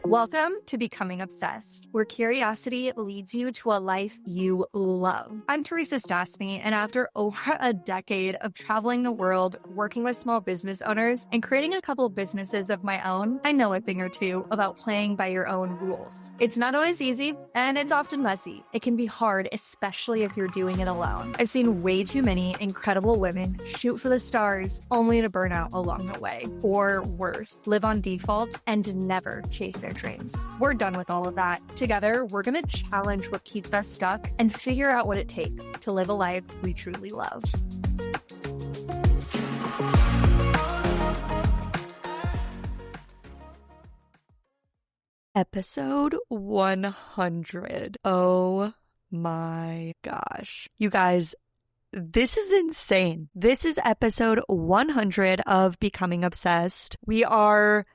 Welcome to Becoming Obsessed, where curiosity leads you to a life you love. I'm Teresa, and after over a decade of traveling the world, working with small business owners, and creating a couple businesses of my own, I know a thing or two about playing by your own rules. It's not always easy, and it's often messy. It can be hard, especially if you're doing it alone. I've seen way too many incredible women shoot for the stars, only to burn out along the way. Or worse, live on default and never chase their dreams. We're done with all of that. Together, we're going to challenge what keeps us stuck and figure out what it takes to live a life we truly love. Episode 100. Oh my gosh. You guys, this is insane. This is episode 100 of Becoming Obsessed. We are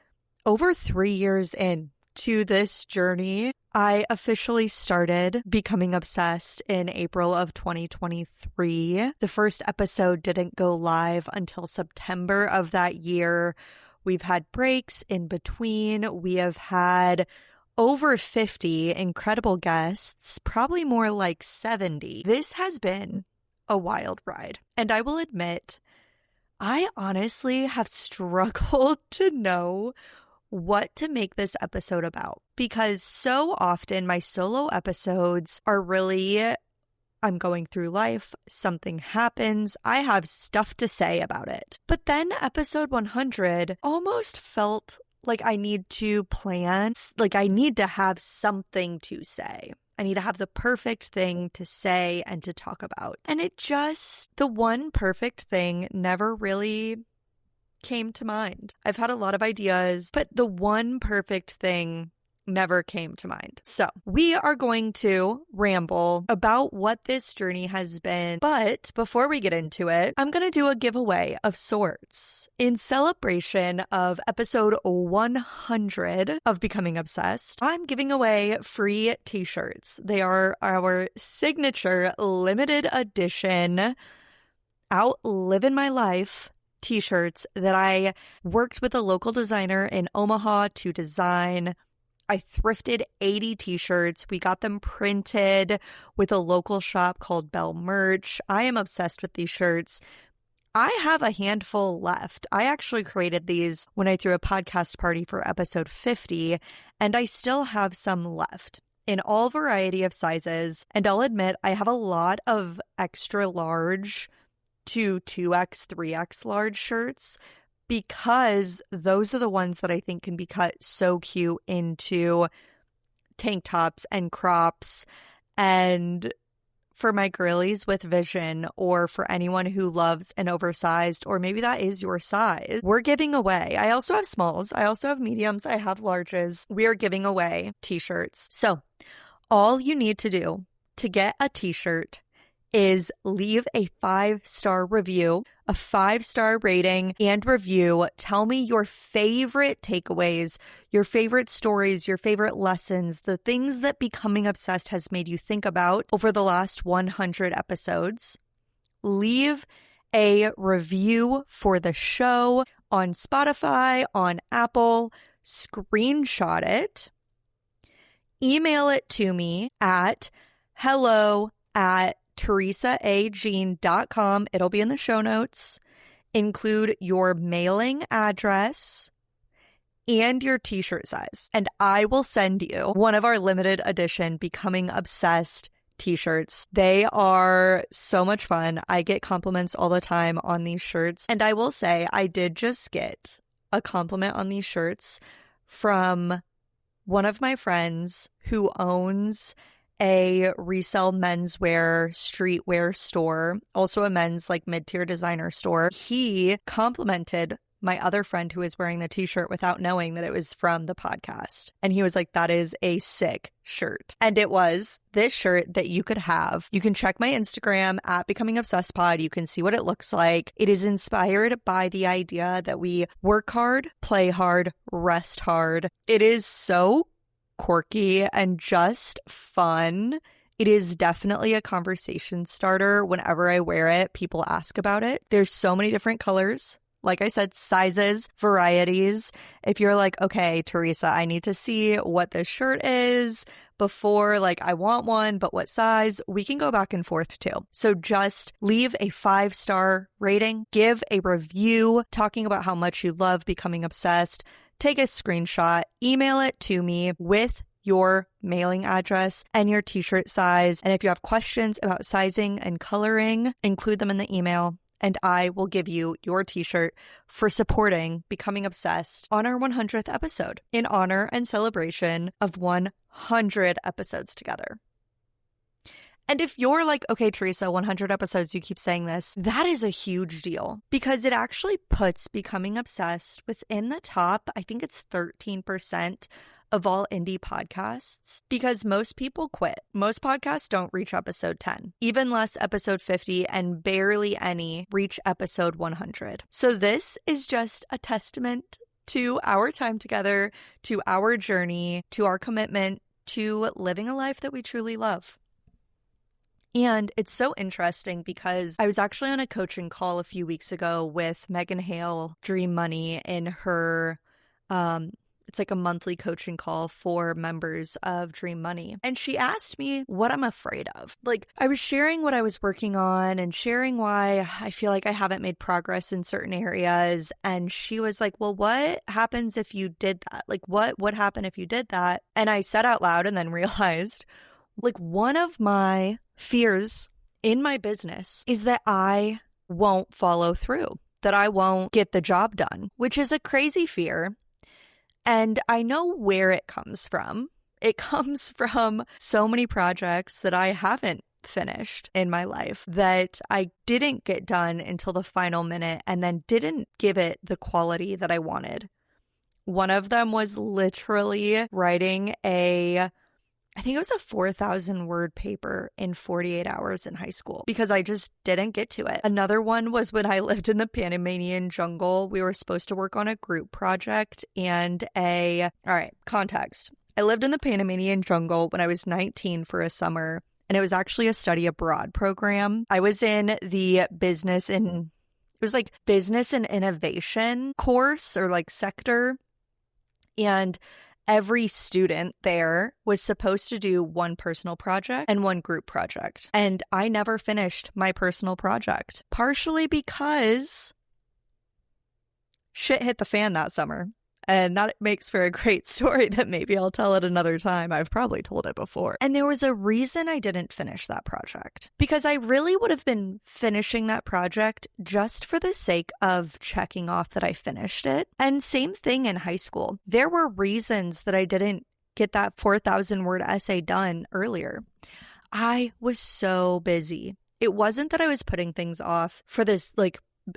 over 3 years in to this journey. I officially started Becoming Obsessed in April of 2023. The first episode didn't go live until September of that year. We've had breaks in between. We have had over 50 incredible guests, probably more like 70. This has been a wild ride. And I will admit, I honestly have struggled to know what to make this episode about, because so often my solo episodes are really, I'm going through life, something happens, I have stuff to say about it. But then episode 100 almost felt like I need to plan, like I need to have something to say. I need to have the perfect thing to say and to talk about. And the one perfect thing never really came to mind. I've had a lot of ideas, but the one perfect thing never came to mind. So we are going to ramble about what this journey has been. But before we get into it, I'm going to do a giveaway of sorts. In celebration of episode 100 of Becoming Obsessed, I'm giving away free t-shirts. They are our signature limited edition Out Living My Life t-shirts that I worked with a local designer in Omaha to design. I thrifted 80 t-shirts. We got them printed with a local shop called Bell Merch. I am obsessed with these shirts. I have a handful left. I actually created these when I threw a podcast party for episode 50, and I still have some left in all variety of sizes. And I'll admit, I have a lot of extra large to 2X, 3X large shirts, because those are the ones that I think can be cut so cute into tank tops and crops. And for my girlies with vision, or for anyone who loves an oversized, or maybe that is your size, we're giving away. I also have smalls. I also have mediums. I have larges. We are giving away t-shirts. So all you need to do to get a t-shirt is leave a 5-star review, a 5-star rating and review. Tell me your favorite takeaways, your favorite stories, your favorite lessons, the things that Becoming Obsessed has made you think about over the last 100 episodes. Leave a review for the show on Spotify, on Apple, screenshot it, email it to me at hello@teresaagene.com. It'll be in the show notes. Include your mailing address and your t-shirt size, and I will send you one of our limited edition Becoming Obsessed t-shirts. They are so much fun. I get compliments all the time on these shirts, and I will say I did just get a compliment on these shirts from one of my friends who owns a resale menswear streetwear store, also a men's like mid-tier designer store. He complimented my other friend who is wearing the t-shirt without knowing that it was from the podcast. And he was like, that is a sick shirt. And it was this shirt that you could have. You can check my Instagram at Becoming Obsessed Pod. You can see what it looks like. It is inspired by the idea that we work hard, play hard, rest hard. It is so quirky and just fun. It is definitely a conversation starter. Whenever I wear it, people ask about it. There's so many different colors. Like I said, sizes, varieties. If you're like, okay, Teresa, I need to see what this shirt is before, like I want one, but what size, we can go back and forth too. So just leave a 5-star rating, give a review talking about how much you love Becoming Obsessed, take a screenshot, email it to me with your mailing address and your t-shirt size. And if you have questions about sizing and coloring, include them in the email. And I will give you your t-shirt for supporting Becoming Obsessed on our 100th episode in honor and celebration of 100 episodes together. And if you're like, okay, Teresa, 100 episodes, you keep saying this, that is a huge deal because it actually puts Becoming Obsessed within the top, I think it's 13% of all indie podcasts, because most people quit. Most podcasts don't reach episode 10, even less episode 50, and barely any reach episode 100. So this is just a testament to our time together, to our journey, to our commitment to living a life that we truly love. And it's so interesting because I was actually on a coaching call a few weeks ago with Megan Hale, Dream Money, in her it's like a monthly coaching call for members of Dream Money. And she asked me what I'm afraid of. Like, I was sharing what I was working on and sharing why I feel like I haven't made progress in certain areas. And she was like, well, what happens if you did that? Like, what would happen if you did that? And I said out loud and then realized, like, one of my fears in my business is that I won't follow through, that I won't get the job done, which is a crazy fear. And I know where it comes from. It comes from so many projects that I haven't finished in my life that I didn't get done until the final minute and then didn't give it the quality that I wanted. One of them was literally writing I think it was a 4,000 word paper in 48 hours in high school because I just didn't get to it. Another one was when I lived in the Panamanian jungle. We were supposed to work on a group project and all right, context. I lived in the Panamanian jungle when I was 19 for a summer, and it was actually a study abroad program. I was in the business and innovation course or like sector, and every student there was supposed to do one personal project and one group project. And I never finished my personal project, partially because shit hit the fan that summer. And that makes for a great story that maybe I'll tell at another time. I've probably told it before. And there was a reason I didn't finish that project, because I really would have been finishing that project just for the sake of checking off that I finished it. And same thing in high school. There were reasons that I didn't get that 4,000 word essay done earlier. I was so busy. It wasn't that I was putting things off for this,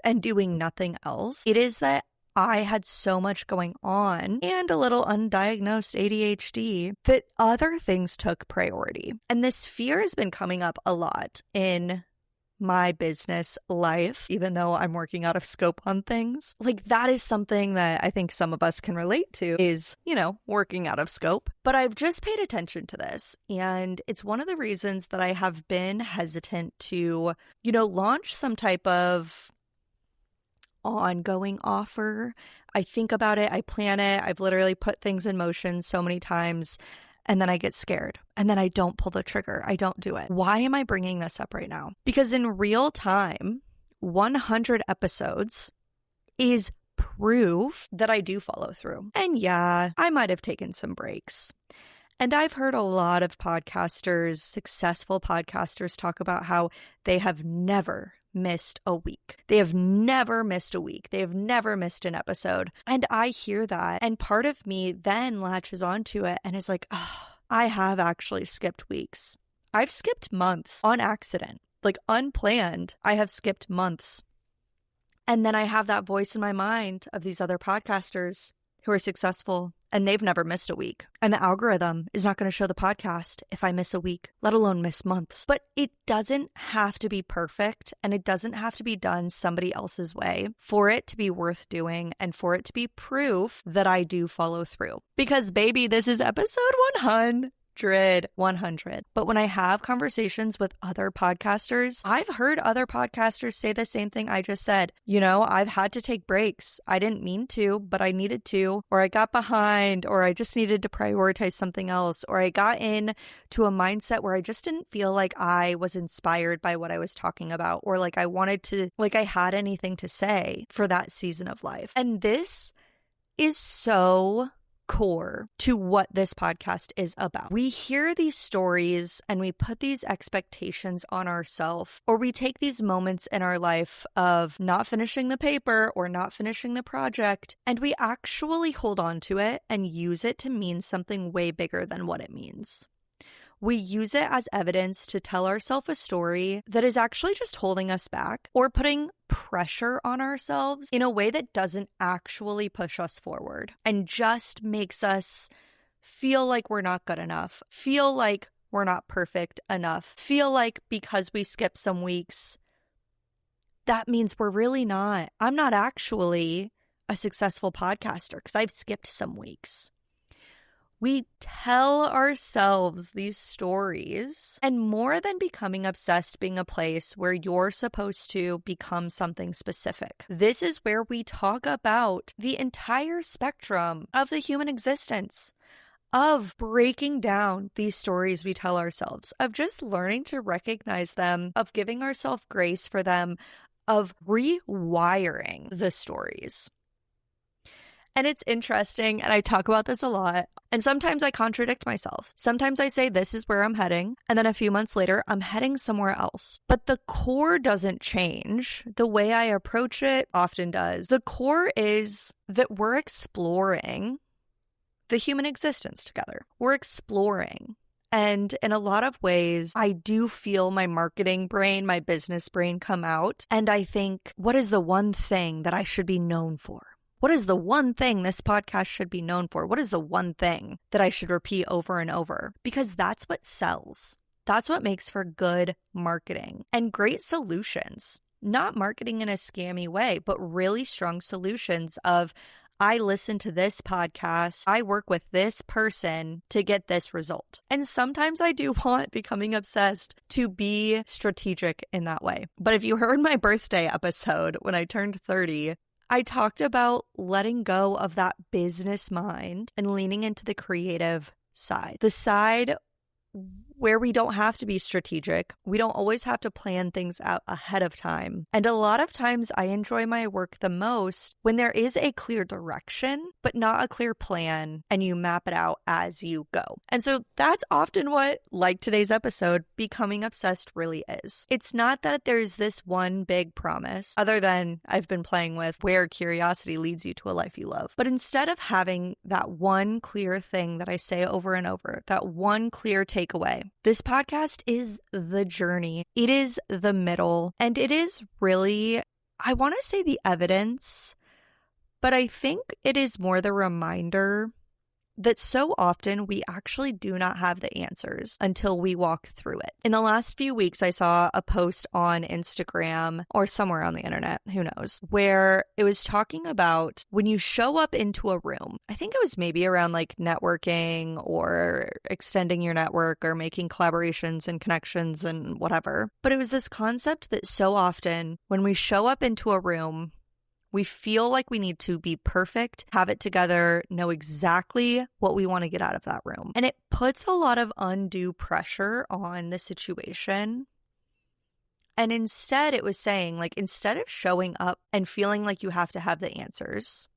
and doing nothing else. It is that I had so much going on and a little undiagnosed ADHD that other things took priority. And this fear has been coming up a lot in my business life, even though I'm working out of scope on things. That is something that I think some of us can relate to is, working out of scope. But I've just paid attention to this. And it's one of the reasons that I have been hesitant to, launch some type of ongoing offer. I think about it, I plan it, I've literally put things in motion so many times, and then I get scared, and then I don't pull the trigger. I don't do it. Why am I bringing this up right now? Because in real time, 100 episodes is proof that I do follow through. And yeah, I might have taken some breaks. And I've heard a lot of podcasters, successful podcasters, talk about how they have never missed a week. They have never missed a week. They have never missed an episode. And I hear that. And part of me then latches onto it and is like, oh, I have actually skipped weeks. I've skipped months on accident, unplanned. I have skipped months. And then I have that voice in my mind of these other podcasters who are successful and they've never missed a week. And the algorithm is not going to show the podcast if I miss a week, let alone miss months. But it doesn't have to be perfect, and it doesn't have to be done somebody else's way for it to be worth doing and for it to be proof that I do follow through. Because baby, this is episode 100. 100. But when I have conversations with other podcasters, I've heard other podcasters say the same thing I just said. You know, I've had to take breaks. I didn't mean to, but I needed to, or I got behind, or I just needed to prioritize something else, or I got in to a mindset where I just didn't feel like I was inspired by what I was talking about, or like I wanted to, like I had anything to say for that season of life. And this is so core to what this podcast is about. We hear these stories and we put these expectations on ourselves, or we take these moments in our life of not finishing the paper or not finishing the project, and we actually hold on to it and use it to mean something way bigger than what it means. We use it as evidence to tell ourselves a story that is actually just holding us back or putting pressure on ourselves in a way that doesn't actually push us forward and just makes us feel like we're not good enough, feel like we're not perfect enough, feel like because we skip some weeks, that means we're really not. I'm not actually a successful podcaster because I've skipped some weeks. We tell ourselves these stories, and more than becoming obsessed being a place where you're supposed to become something specific, this is where we talk about the entire spectrum of the human existence, of breaking down these stories we tell ourselves, of just learning to recognize them, of giving ourselves grace for them, of rewiring the stories. And it's interesting, and I talk about this a lot, and sometimes I contradict myself. Sometimes I say this is where I'm heading, and then a few months later, I'm heading somewhere else. But the core doesn't change. The way I approach it often does. The core is that we're exploring the human existence together. We're exploring. And in a lot of ways, I do feel my marketing brain, my business brain come out, and I think, what is the one thing that I should be known for? What is the one thing this podcast should be known for? What is the one thing that I should repeat over and over? Because that's what sells. That's what makes for good marketing and great solutions. Not marketing in a scammy way, but really strong solutions of, I listen to this podcast, I work with this person to get this result. And sometimes I do want Becoming Obsessed to be strategic in that way. But if you heard my birthday episode when I turned 30, I talked about letting go of that business mind and leaning into the creative side. The side where we don't have to be strategic. We don't always have to plan things out ahead of time. And a lot of times I enjoy my work the most when there is a clear direction, but not a clear plan, and you map it out as you go. And so that's often what, like today's episode, Becoming Obsessed really is. It's not that there's this one big promise, other than I've been playing with where curiosity leads you to a life you love. But instead of having that one clear thing that I say over and over, that one clear takeaway, this podcast is the journey. It is the middle, and it is really, I want to say the evidence, but I think it is more the reminder that so often we actually do not have the answers until we walk through it. In the last few weeks, I saw a post on Instagram or somewhere on the internet, who knows, where it was talking about when you show up into a room. I think it was maybe around like networking or extending your network or making collaborations and connections and whatever. But it was this concept that so often when we show up into a room, we feel like we need to be perfect, have it together, know exactly what we want to get out of that room. And it puts a lot of undue pressure on the situation. And instead, it was saying, like, instead of showing up and feeling like you have to have the answers,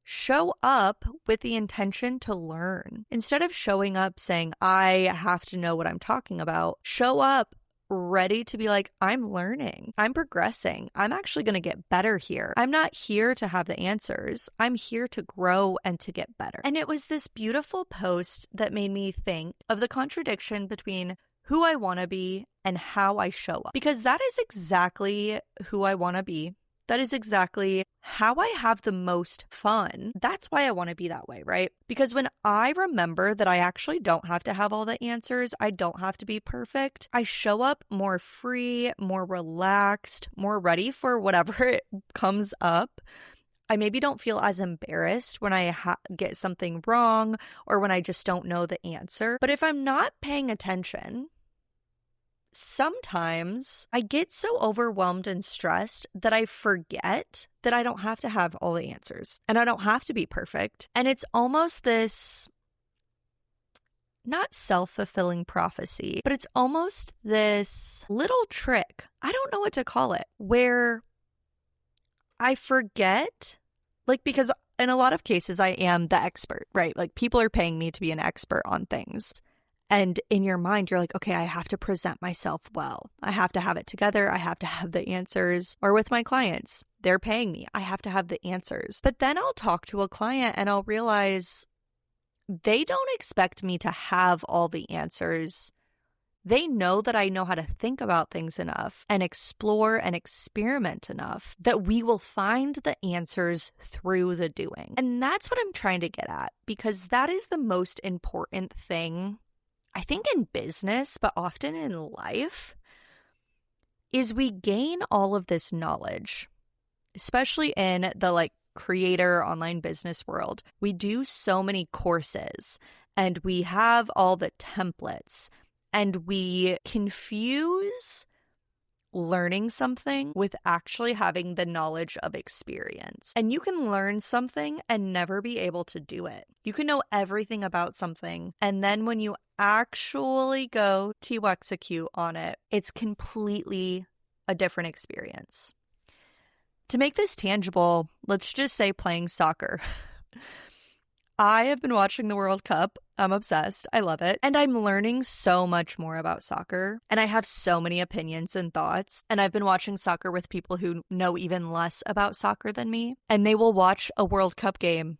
show up with the intention to learn. Instead of showing up saying, I have to know what I'm talking about, show up ready to be like, I'm learning, I'm progressing, I'm actually going to get better here. I'm not here to have the answers. I'm here to grow and to get better. And it was this beautiful post that made me think of the contradiction between who I want to be and how I show up. Because that is exactly who I want to be. That is exactly how I have the most fun. That's why I want to be that way, right? Because when I remember that I actually don't have to have all the answers, I don't have to be perfect, I show up more free, more relaxed, more ready for whatever it comes up. I maybe don't feel as embarrassed when I get something wrong or when I just don't know the answer. But if I'm not paying attention, sometimes I get so overwhelmed and stressed that I forget that I don't have to have all the answers and I don't have to be perfect. And it's almost this, not self-fulfilling prophecy, but it's almost this little trick, I don't know what to call it, where I forget, like, because in a lot of cases I am the expert, right? Like, people are paying me to be an expert on things. And in your mind, you're like, okay, I have to present myself well. I have to have it together. I have to have the answers. Or with my clients, they're paying me. I have to have the answers. But then I'll talk to a client and I'll realize they don't expect me to have all the answers. They know that I know how to think about things enough and explore and experiment enough that we will find the answers through the doing. And that's what I'm trying to get at, because that is the most important thing, I think, in business, but often in life, is we gain all of this knowledge, especially in the creator online business world. We do so many courses and we have all the templates and we confuse learning something with actually having the knowledge of experience. And you can learn something and never be able to do it. You can know everything about something, and then when you actually go to execute on it, it's completely a different experience. To make this tangible, let's just say playing soccer. I have been watching the World Cup. I'm obsessed. I love it. And I'm learning so much more about soccer. And I have so many opinions and thoughts. And I've been watching soccer with people who know even less about soccer than me. And they will watch a World Cup game,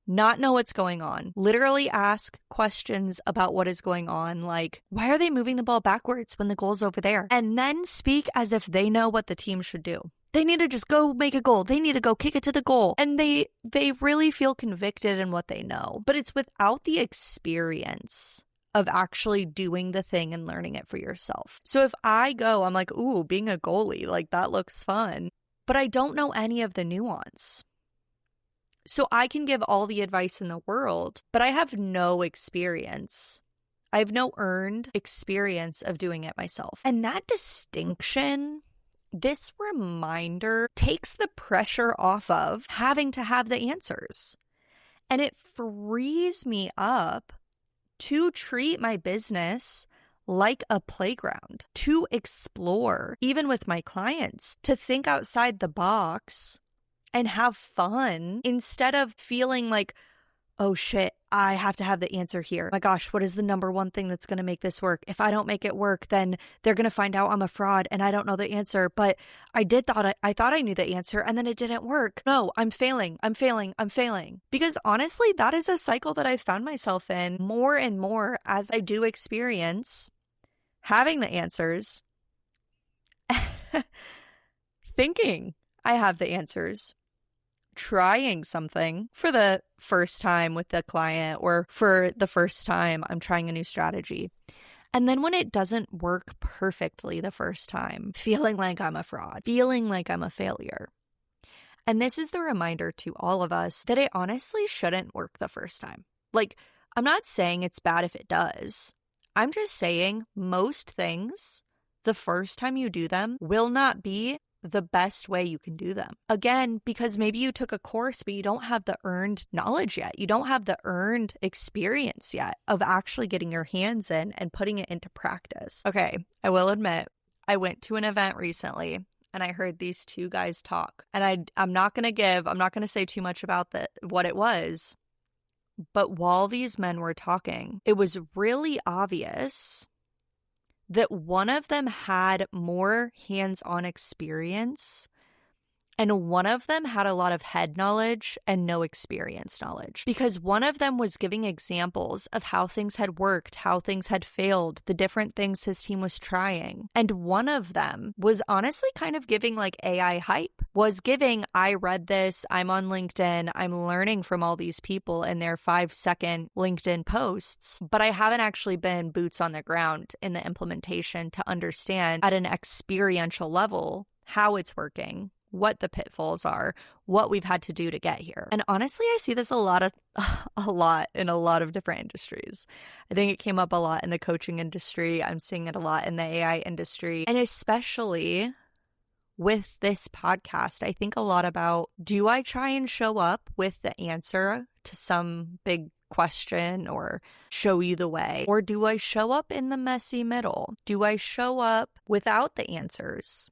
not know what's going on, literally ask questions about what is going on, like, why are they moving the ball backwards when the goal's over there? And then speak as if they know what the team should do. They need to just go make a goal. They need to go kick it to the goal. And they really feel convicted in what they know. But it's without the experience of actually doing the thing and learning it for yourself. So if I go, I'm like, ooh, being a goalie, like, that looks fun. But I don't know any of the nuance. So I can give all the advice in the world, but I have no experience. I have no earned experience of doing it myself. And that distinction, this reminder, takes the pressure off of having to have the answers. And it frees me up to treat my business like a playground, to explore, even with my clients, to think outside the box and have fun instead of feeling like, oh shit, I have to have the answer here. My gosh, what is the number one thing that's going to make this work? If I don't make it work, then they're going to find out I'm a fraud and I don't know the answer. But I thought I knew the answer and then it didn't work. No, I'm failing. Because honestly, that is a cycle that I've found myself in more and more as I do experience having the answers, thinking I have the answers, trying something for the first time with the client, or for the first time I'm trying a new strategy. And then when it doesn't work perfectly the first time, feeling like I'm a fraud, feeling like I'm a failure. And this is the reminder to all of us that it honestly shouldn't work the first time. Like, I'm not saying it's bad if it does. I'm just saying most things, the first time you do them, will not be the best way you can do them. Again, because maybe you took a course, but you don't have the earned knowledge yet. You don't have the earned experience yet of actually getting your hands in and putting it into practice. Okay, I will admit, I went to an event recently and I heard these two guys talk. And I'm not going to say too much about what it was. But while these men were talking, it was really obvious that one of them had more hands-on experience and one of them had a lot of head knowledge and no experience knowledge. Because one of them was giving examples of how things had worked, how things had failed, the different things his team was trying. And one of them was honestly kind of giving like AI hype, was giving, I read this, I'm on LinkedIn, I'm learning from all these people in their 5-second LinkedIn posts, but I haven't actually been boots on the ground in the implementation to understand at an experiential level how it's working, what the pitfalls are, what we've had to do to get here. And honestly, I see this a lot in a lot of different industries. I think it came up a lot in the coaching industry. I'm seeing it a lot in the AI industry. And especially with this podcast, I think a lot about, do I try and show up with the answer to some big question or show you the way? Or do I show up in the messy middle? Do I show up without the answers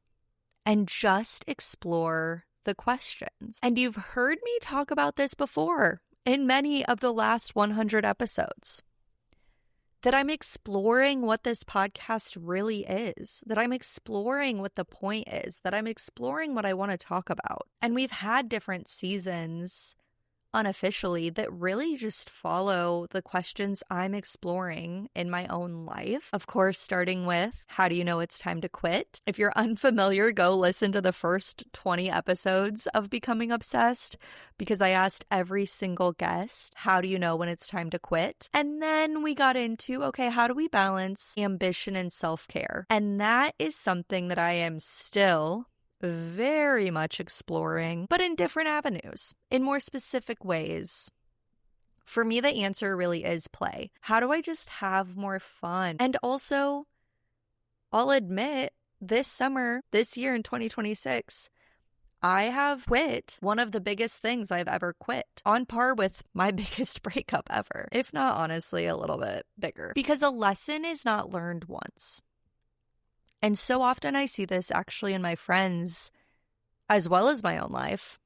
and just explore the questions? And you've heard me talk about this before in many of the last 100 episodes, that I'm exploring what this podcast really is, that I'm exploring what the point is, that I'm exploring what I want to talk about. And we've had different seasons unofficially that really just follow the questions I'm exploring in my own life. Of course, starting with, how do you know it's time to quit? If you're unfamiliar, go listen to the first 20 episodes of Becoming Obsessed, because I asked every single guest, how do you know when it's time to quit? And then we got into, okay, how do we balance ambition and self-care? And that is something that I am still very much exploring, but in different avenues, in more specific ways. For me, the answer really is play. How do I just have more fun? And also, I'll admit, this summer, this year in 2026, I have quit one of the biggest things I've ever quit, on par with my biggest breakup ever, if not honestly a little bit bigger, because a lesson is not learned once. And so often I see this actually in my friends as well as my own life.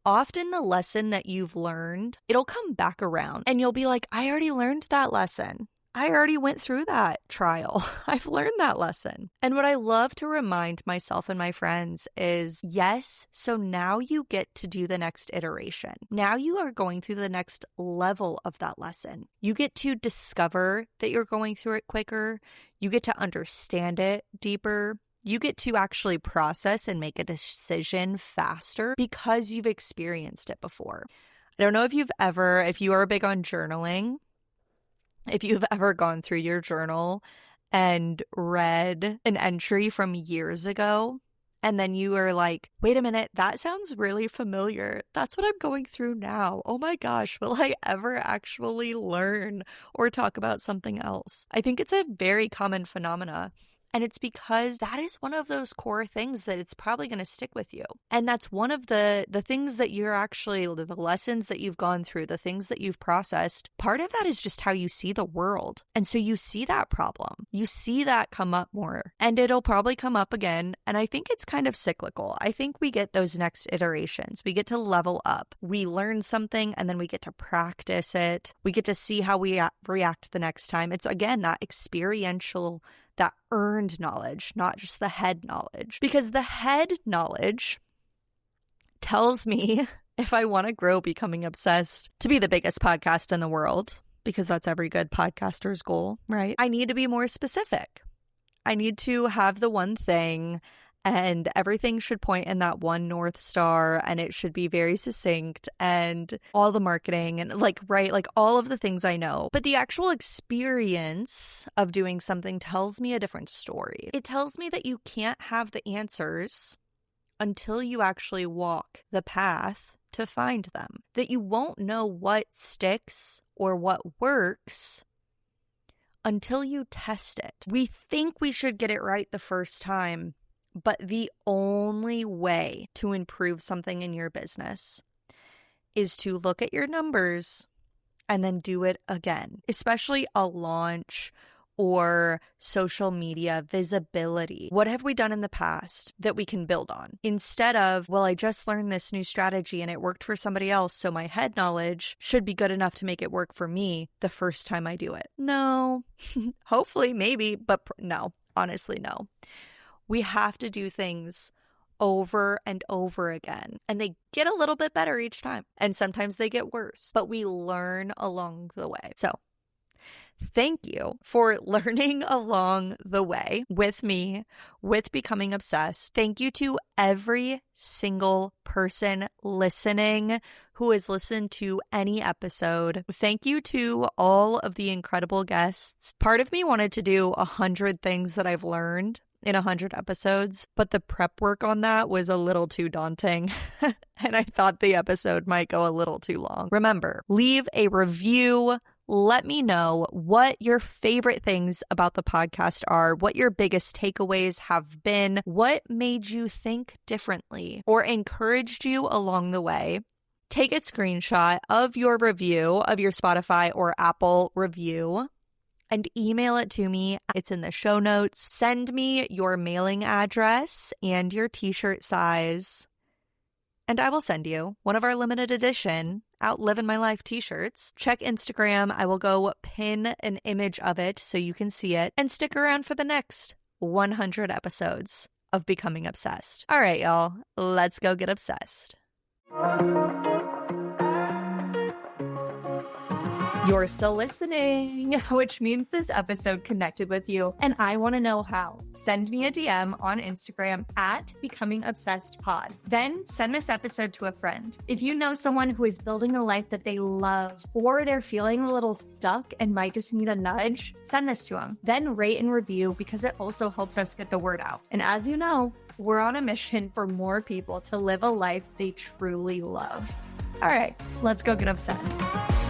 Often the lesson that you've learned, it'll come back around and you'll be like, I already learned that lesson. I already went through that trial. I've learned that lesson. And what I love to remind myself and my friends is, yes, so now you get to do the next iteration. Now you are going through the next level of that lesson. You get to discover that you're going through it quicker. You get to understand it deeper. You get to actually process and make a decision faster because you've experienced it before. I don't know if you are big on journaling, if you've ever gone through your journal and read an entry from years ago, and then you are like, wait a minute, that sounds really familiar. That's what I'm going through now. Oh my gosh, will I ever actually learn or talk about something else? I think it's a very common phenomena. And it's because that is one of those core things that it's probably going to stick with you. And that's one of the things that you're actually, the lessons that you've gone through, the things that you've processed. Part of that is just how you see the world. And so you see that problem. You see that come up more. And it'll probably come up again. And I think it's kind of cyclical. I think we get those next iterations. We get to level up. We learn something and then we get to practice it. We get to see how we react the next time. It's, again, that experiential, that earned knowledge, not just the head knowledge. Because the head knowledge tells me if I want to grow Becoming Obsessed to be the biggest podcast in the world, because that's every good podcaster's goal, right? I need to be more specific. I need to have the one thing, and everything should point in that one North Star, and it should be very succinct, and all the marketing and like all of the things I know. But the actual experience of doing something tells me a different story. It tells me that you can't have the answers until you actually walk the path to find them. That you won't know what sticks or what works until you test it. We think we should get it right the first time. But the only way to improve something in your business is to look at your numbers and then do it again, especially a launch or social media visibility. What have we done in the past that we can build on? Instead of, well, I just learned this new strategy and it worked for somebody else, so my head knowledge should be good enough to make it work for me the first time I do it. No, hopefully, maybe, but no, honestly, no. We have to do things over and over again, and they get a little bit better each time, and sometimes they get worse, but we learn along the way. So thank you for learning along the way with me, with Becoming Obsessed. Thank you to every single person listening who has listened to any episode. Thank you to all of the incredible guests. Part of me wanted to do 100 things that I've learned in 100 episodes, but the prep work on that was a little too daunting. And I thought the episode might go a little too long. Remember, leave a review. Let me know what your favorite things about the podcast are, what your biggest takeaways have been, what made you think differently or encouraged you along the way. Take a screenshot of your review, of your Spotify or Apple review, and email it to me. It's in the show notes. Send me your mailing address and your t-shirt size, and I will send you one of our limited edition Out Living My Life t-shirts. Check Instagram. I will go pin an image of it so you can see it, and stick around for the next 100 episodes of Becoming Obsessed. All right, y'all, let's go get obsessed. You're still listening, which means this episode connected with you, and I want to know how. Send me a DM on Instagram at BecomingObsessedPod. Then send this episode to a friend. If you know someone who is building a life that they love, or they're feeling a little stuck and might just need a nudge, send this to them. Then rate and review, because it also helps us get the word out. And as you know, we're on a mission for more people to live a life they truly love. All right, let's go get obsessed.